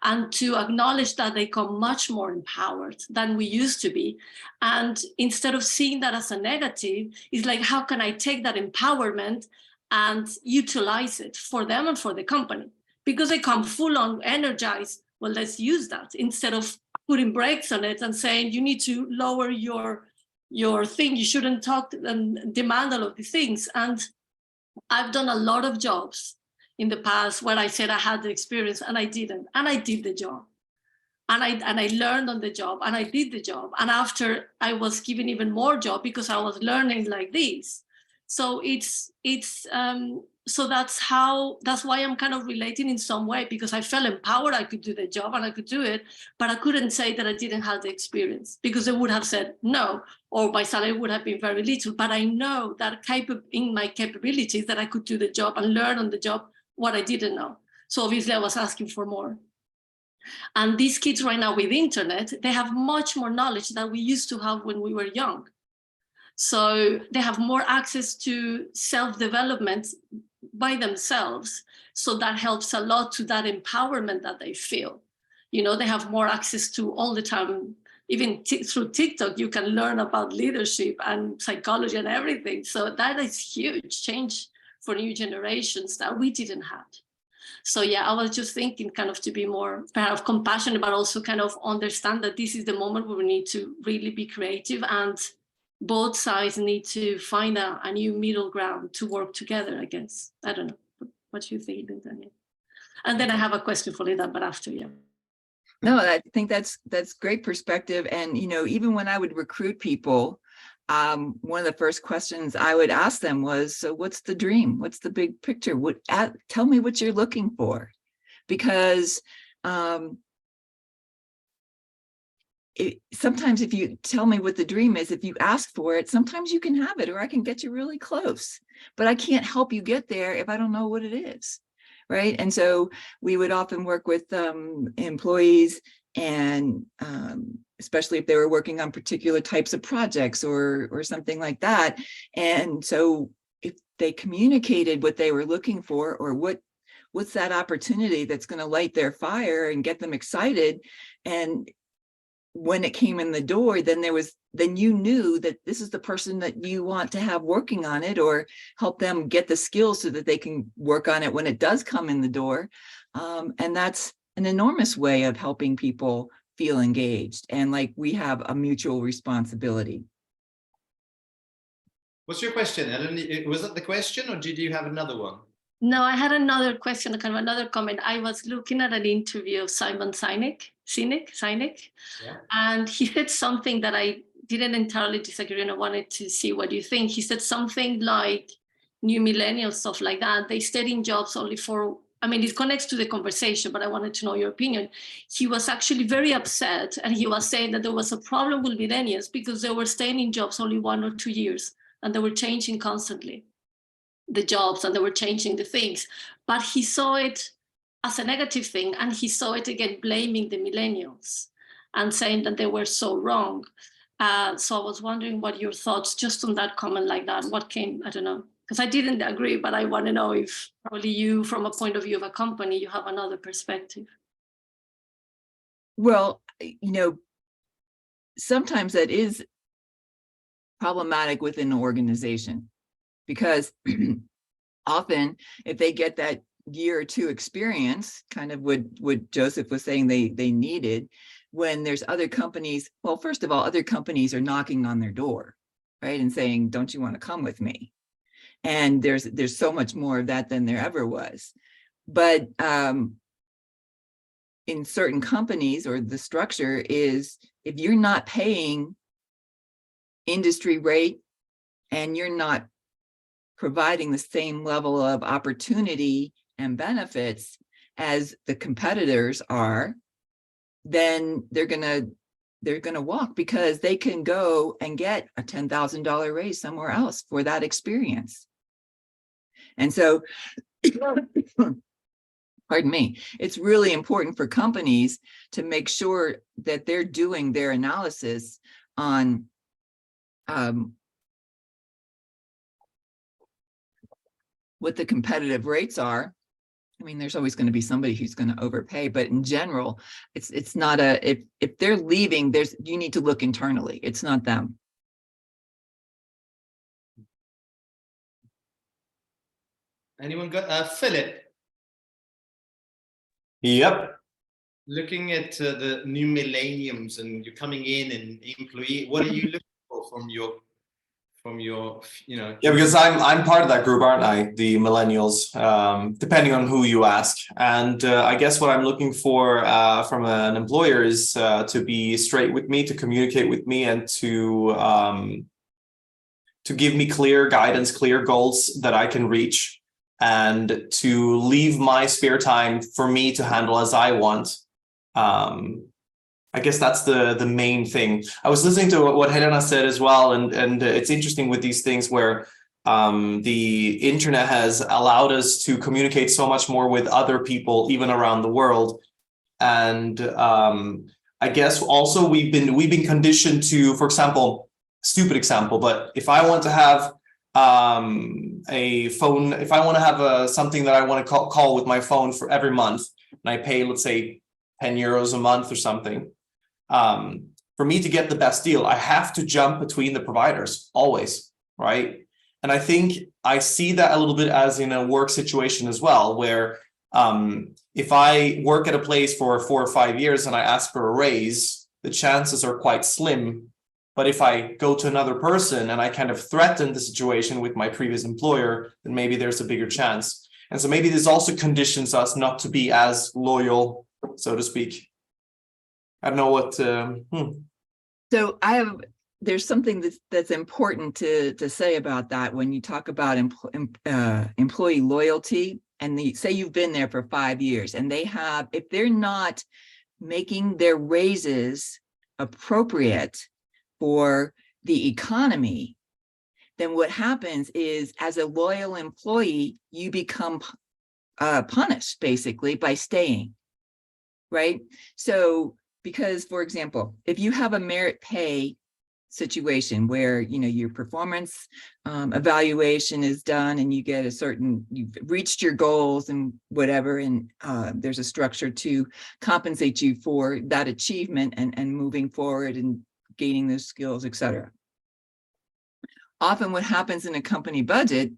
and to acknowledge that they come much more empowered than we used to be. And instead of seeing that as a negative, it's like, how can I take that empowerment and utilize it for them and for the company? Because they come full on energized. Well, let's use that instead of putting brakes on it and saying, you need to lower your thing. You shouldn't talk and demand all of these things. And I've done a lot of jobs in the past where I said I had the experience and I didn't, and I did the job. I learned on the job, and I did the job. And after, I was given even more job because I was learning like this. So so that's why I'm kind of relating in some way, because I felt empowered. I could do the job and I could do it, but I couldn't say that I didn't have the experience, because they would have said no, or my salary would have been very little. But I know that in my capabilities that I could do the job and learn on the job what I didn't know. So obviously I was asking for more. And these kids right now with internet, they have much more knowledge than we used to have when we were young. So they have more access to self-development by themselves. So that helps a lot to that empowerment that they feel. You know, they have more access to all the time, even through TikTok, you can learn about leadership and psychology and everything. So that is huge change for new generations that we didn't have. So yeah, I was just thinking kind of to be more perhaps compassionate, but also kind of understand that this is the moment where we need to really be creative, and both sides need to find a new middle ground to work together, I guess. I don't know. What do you think, Linda? And then I have a question for Linda, but after, yeah. No, I think that's great perspective. And, you know, even when I would recruit people, one of the first questions I would ask them was, so what's the dream? What's the big picture? Tell me what you're looking for. Because sometimes if you tell me what the dream is, if you ask for it, sometimes you can have it, or I can get you really close, but I can't help you get there if I don't know what it is. Right. And so we would often work with employees, and especially if they were working on particular types of projects or something like that. And so if they communicated what they were looking for, or what's that opportunity that's going to light their fire and get them excited, and when it came in the door, then you knew that this is the person that you want to have working on it, or help them get the skills so that they can work on it when it does come in the door. And that's an enormous way of helping people feel engaged, and like we have a mutual responsibility. What's your question, Ellen? Was that the question, or did you have another one? No, I had another question, kind of another comment. I was looking at an interview of Simon Sinek, yeah. And he said something that I didn't entirely disagree, and I wanted to see what you think. He said something like new millennials, stuff like that. They stayed in jobs only for, I mean, it connects to the conversation, but I wanted to know your opinion. He was actually very upset, and he was saying that there was a problem with millennials because they were staying in jobs only 1 or 2 years, and they were changing constantly the jobs, and they were changing the things. But he saw it as a negative thing, and he saw it again blaming the millennials and saying that they were so wrong. So I was wondering what your thoughts just on that comment like that, what came, I don't know, because I didn't agree, but I want to know if probably you, from a point of view of a company, you have another perspective. Well, you know, sometimes that is problematic within an organization, because often if they get that year or two experience, kind of what Joseph was saying they needed, when there's other companies, well, first of all, other companies are knocking on their door, right, and saying, don't you want to come with me? And there's so much more of that than there ever was. But in certain companies, or the structure is, if you're not paying industry rate and you're not providing the same level of opportunity and benefits as the competitors are, then they're gonna walk, because they can go and get a $10,000 raise somewhere else for that experience. And so, pardon me, it's really important for companies to make sure that they're doing their analysis on what the competitive rates are. I mean, there's always going to be somebody who's going to overpay, but in general, it's not if they're leaving, you need to look internally. It's not them. Anyone got Philip? Yep. Looking at the new millenniums, and you're coming in and employee, what are you looking for from your, Yeah, because I'm part of that group, aren't I? The millennials, depending on who you ask. And I guess what I'm looking for from an employer is to be straight with me, to communicate with me, and to give me clear guidance, clear goals that I can reach, and to leave my spare time for me to handle as I want. I guess that's the main thing. I was listening to what Helena said as well, and it's interesting with these things where the internet has allowed us to communicate so much more with other people, even around the world. And I guess also we've been conditioned to, for example, stupid example, but if I want to have a phone, if I want to have something that I want to call with my phone for every month, and I pay, let's say, 10 euros a month or something. For me to get the best deal, I have to jump between the providers always, right? And I think I see that a little bit as in a work situation as well, where if I work at a place for 4 or 5 years and I ask for a raise, the chances are quite slim. But if I go to another person and I kind of threaten the situation with my previous employer, then maybe there's a bigger chance. And so maybe this also conditions us not to be as loyal, so to speak. I don't know what. So there's something that's important to say about that when you talk about employee loyalty, and say you've been there for 5 years and if they're not making their raises appropriate for the economy, then what happens is, as a loyal employee, you become punished basically by staying, right? So, because, for example, if you have a merit pay situation where, your performance evaluation is done and you get you've reached your goals and whatever, and there's a structure to compensate you for that achievement and moving forward and gaining those skills, etc. Often what happens in a company budget,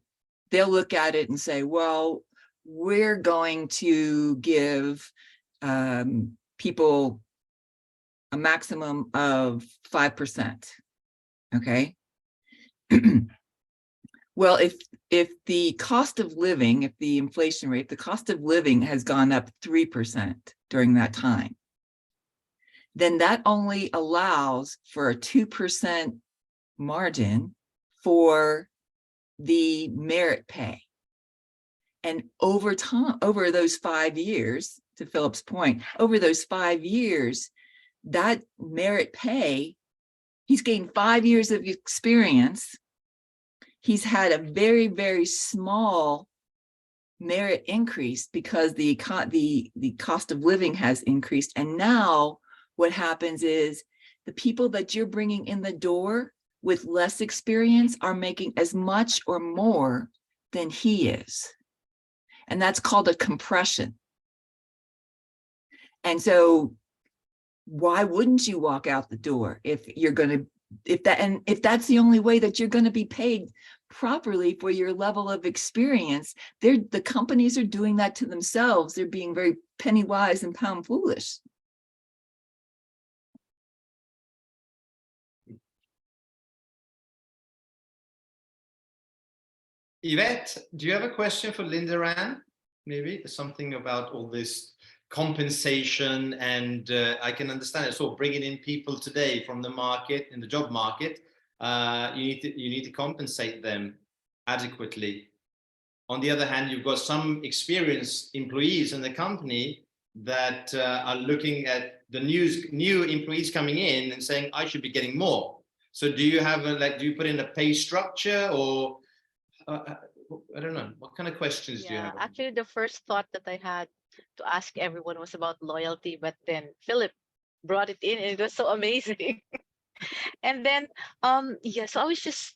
they'll look at it and say, well, we're going to give people a maximum of 5%. Okay. Well, if the cost of living, if the inflation rate, the cost of living has gone up 3% during that time, then that only allows for a 2% margin for the merit pay. And over time, over those 5 years, to Philip's point, over those 5 years, that merit pay, he's gained 5 years of experience. He's had a very, very small merit increase because the cost of living has increased. And now what happens is the people that you're bringing in the door with less experience are making as much or more than he is. And that's called a compression. And so why wouldn't you walk out the door if that's the only way that you're going to be paid properly for your level of experience? The companies are doing that to themselves. They're being very penny wise and pound foolish. Yvette, do you have a question for LindaAnn? Maybe something about all this compensation, and I can understand it. So bringing in people today from the market, in the job market, you need to compensate them adequately. On the other hand, you've got some experienced employees in the company that are looking at the new employees coming in and saying, I should be getting more. So do you have do you put in a pay structure, or I don't know, what kind of questions do you have? Actually, the first thought that I had to ask everyone was about loyalty, but then Philip brought it in and it was so amazing. And then so I was just,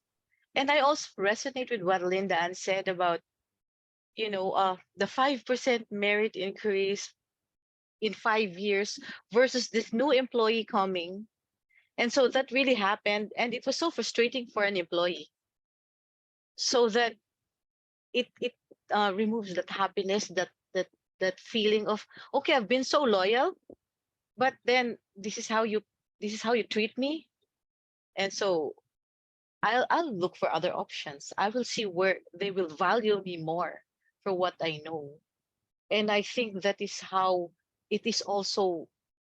and I also resonate with what LindaAnn said about, the 5% merit increase in 5 years versus this new employee coming. And so that really happened, and it was so frustrating for an employee. So that it removes that happiness, that feeling of, okay, I've been so loyal, but then this is how you treat me. And so I'll look for other options. I will see where they will value me more for what I know. And I think that is how it is also.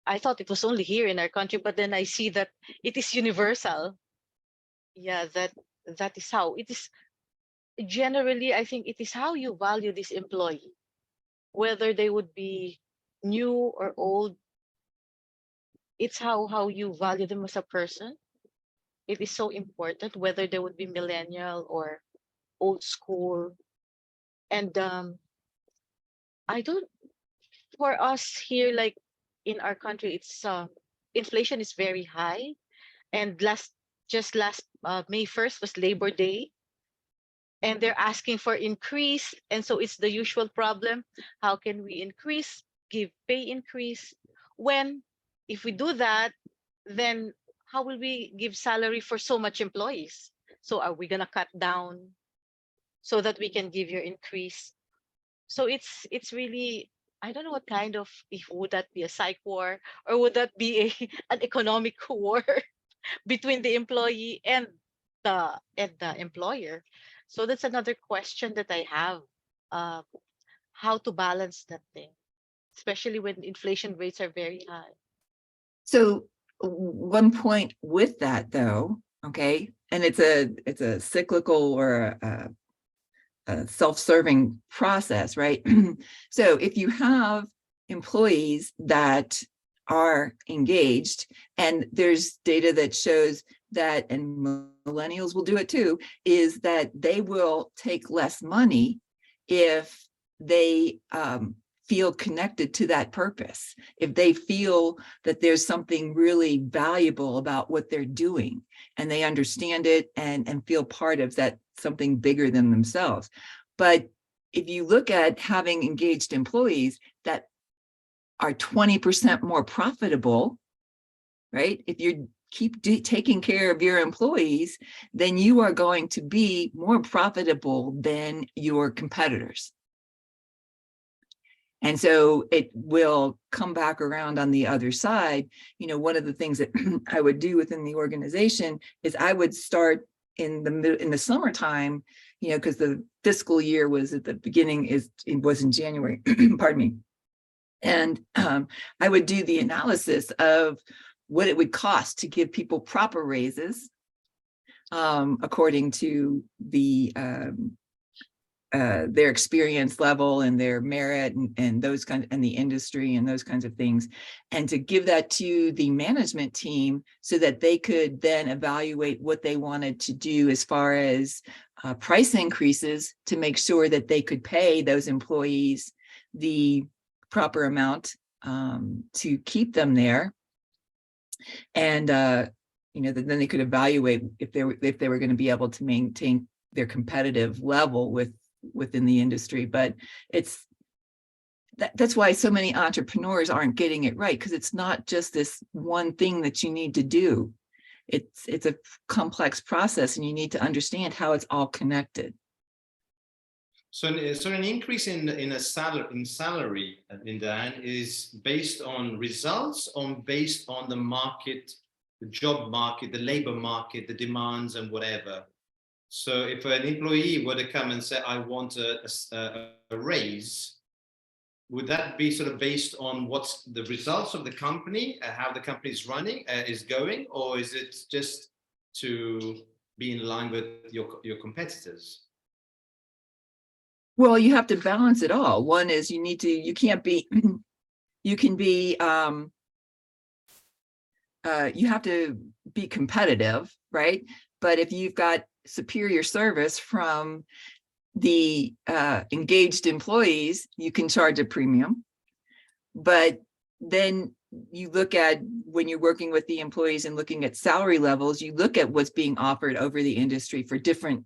I thought it was only here in our country, but then I see that it is universal. Yeah, that is how it is. Generally, I think it is how you value this employee, whether they would be new or old. It's how you value them as a person. It is so important whether they would be millennial or old school. And I don't, for us here, like in our country, it's inflation is very high. And last May 1st was Labor Day, and they're asking for increase. And so it's the usual problem. How can we increase, give pay increase? When, if we do that, then how will we give salary for so much employees? So are we gonna cut down so that we can give your increase? So it's really, I don't know what kind of, if would that be a psych war, or would that be an economic war between the employee and the employer? So that's another question that I have. Uh, how to balance that thing, especially when inflation rates are very high. So one point with that though, okay, and it's a cyclical or a self-serving process, right? So if you have employees that are engaged, and there's data that shows that, and millennials will do it too, is that they will take less money if they feel connected to that purpose, if they feel that there's something really valuable about what they're doing and they understand it and feel part of that, something bigger than themselves. But if you look at having engaged employees that are 20% more profitable, right? If you keep taking care of your employees, then you are going to be more profitable than your competitors. And so it will come back around on the other side. You know, one of the things that I would do within the organization is I would start in the summertime, you know, because the fiscal year was at the beginning, it was in January, pardon me. And I would do the analysis of what it would cost to give people proper raises according to the their experience level and their merit and those kinds, and the industry and those kinds of things, and to give that to the management team so that they could then evaluate what they wanted to do as far as price increases to make sure that they could pay those employees the proper amount to keep them there. And you know, then they could evaluate if they were going to be able to maintain their competitive level within the industry. But that's why so many entrepreneurs aren't getting it right, because it's not just this one thing that you need to do. It's a complex process, and you need to understand how it's all connected. So an increase in salary, LindaAnn, is based on results, or based on the market, the job market, the labor market, the demands and whatever. So if an employee were to come and say, I want a raise, would that be sort of based on what's the results of the company, how the company is running, is going, or is it just to be in line with your competitors? Well, you have to balance it all. One is you can't be, you can be, you have to be competitive, right? But if you've got superior service from the engaged employees, you can charge a premium. But then you look at, when you're working with the employees and looking at salary levels, you look at what's being offered over the industry for different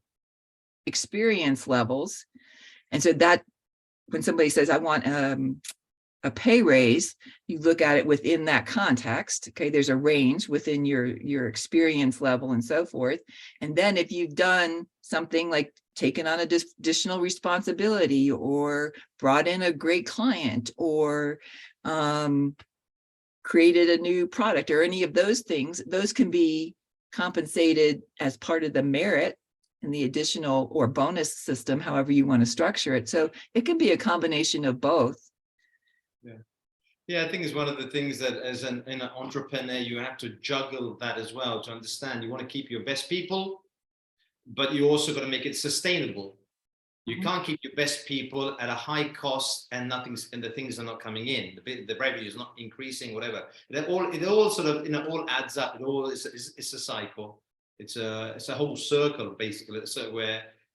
experience levels. And so that, when somebody says, I want a pay raise, you look at it within that context. Okay, there's a range within your experience level and so forth. And then if you've done something like taken on additional responsibility, or brought in a great client, or created a new product, or any of those things, those can be compensated as part of the merit and the additional or bonus system, however you want to structure it. So it can be a combination of both. Yeah, I think it's one of the things that as an entrepreneur, you have to juggle that as well to understand. You want to keep your best people, but you also got to make it sustainable. You can't keep your best people at a high cost and the things are not coming in. The revenue is not increasing, whatever. It all sort of, all adds up. It's a cycle. It's a whole circle basically. So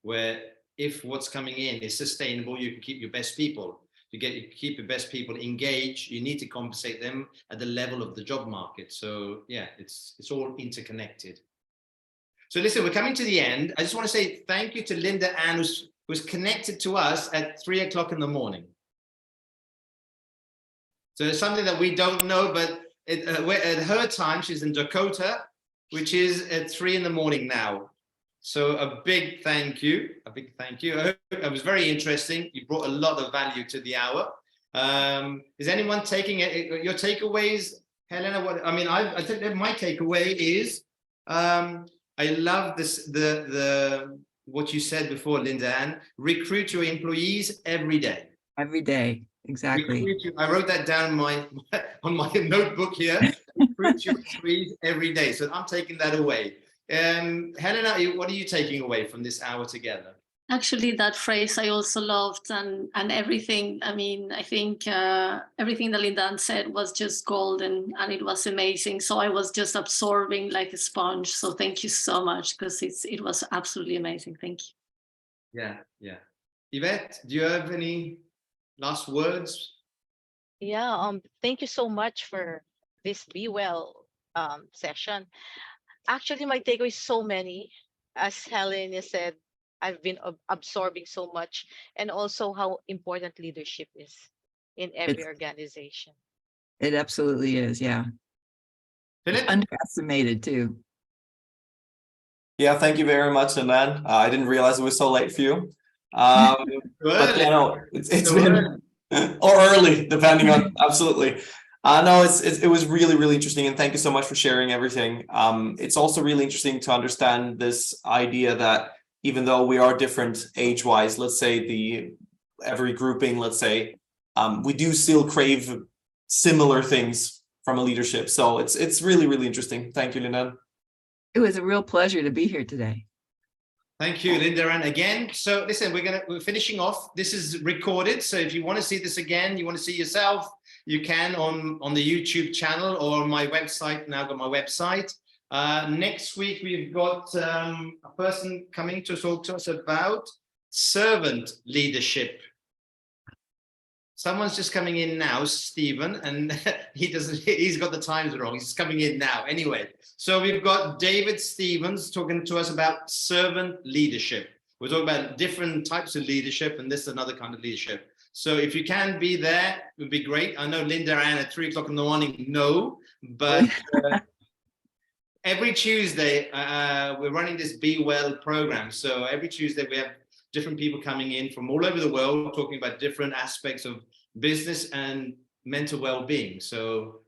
where if what's coming in is sustainable, you can keep your best people. To keep your best people engaged, you need to compensate them at the level of the job market. So yeah, it's all interconnected. So listen, we're coming to the end. I just want to say thank you to LindaAnn, who's connected to us at 3 o'clock in the morning. So it's something that we don't know, but at her time, she's in Dakota, which is at 3 in the morning now. So a big thank you, I hope it was very interesting. You brought a lot of value to the hour. Is anyone taking your takeaways, Helena? I think that my takeaway is, I love this, what you said before, LindaAnn, recruit your employees every day. Every day, exactly. I wrote that down on my notebook here. Recruit your employees every day. So I'm taking that away. Helena, what are you taking away from this hour together? Actually, that phrase I also loved, and everything. I mean, I think everything that LindaAnn said was just golden, and it was amazing. So I was just absorbing like a sponge. So thank you so much, because it was absolutely amazing. Thank you. Yeah. Yvette, do you have any last words? Yeah, thank you so much for this BEwell session. Actually, my takeaway is so many. As Helena said, I've been absorbing so much, and also how important leadership is in every organization. It absolutely is, yeah. It's Philip? underestimated too. Yeah, thank you very much, LindaAnn. I didn't realize it was so late for you. But it's been or early, depending on absolutely. No, it was really, really interesting, and thank you so much for sharing everything. It's also really interesting to understand this idea that even though we are different age-wise, let's say every grouping, let's say, we do still crave similar things from a leadership. So it's really, really interesting. Thank you, LindaAnn. It was a real pleasure to be here today. Thank you, LindaAnn, again. So listen, we're finishing off. This is recorded. So if you want to see this again, you want to see yourself, you can on the YouTube channel or on my website. Now I've got my website. Next week, we've got a person coming to talk to us about servant leadership. Someone's just coming in now, Stephen, and he's got the times wrong. He's coming in now. Anyway, so we've got David Stevens talking to us about servant leadership. We're talking about different types of leadership, and this is another kind of leadership. So if you can be there, it would be great. I know LindaAnn at 3 o'clock in the morning, no, but every Tuesday, we're running this BEwell program. So every Tuesday, we have different people coming in from all over the world talking about different aspects of business and mental well-being. So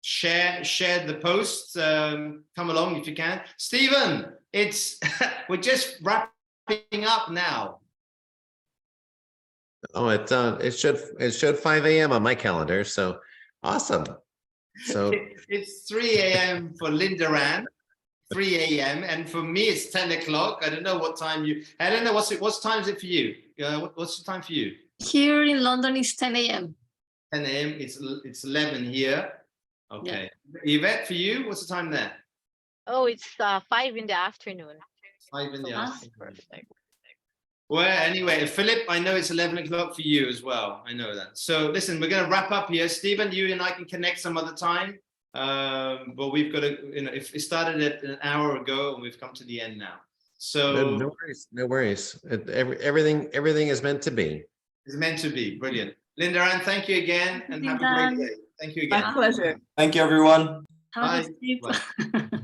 share the posts, come along if you can. Stephen, we're just wrapping up now. Oh, it showed 5 a.m. on my calendar, so awesome. So it's 3 a.m. for LindaAnn, 3 a.m. and for me it's 10 o'clock. I don't know what time I don't know what's time is it for you? What's the time for you? Here in London is 10 a.m. 10 a.m. It's 11 here. Okay. Yeah. Yvette, for you, what's the time there? Oh, it's 5 in the afternoon. 5 in the afternoon. Perfect. Well, anyway, Philip, I know it's 11 o'clock for you as well. I know that. So listen, we're going to wrap up here. Stephen, you and I can connect some other time. But we've got to, if it started an hour ago and we've come to the end now. So no worries. Everything is meant to be. It's meant to be. Brilliant. LindaAnn, thank you again and have a great day. Thank you again. My pleasure. Thank you, everyone. Have a good sleep. Bye.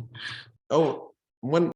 Oh, one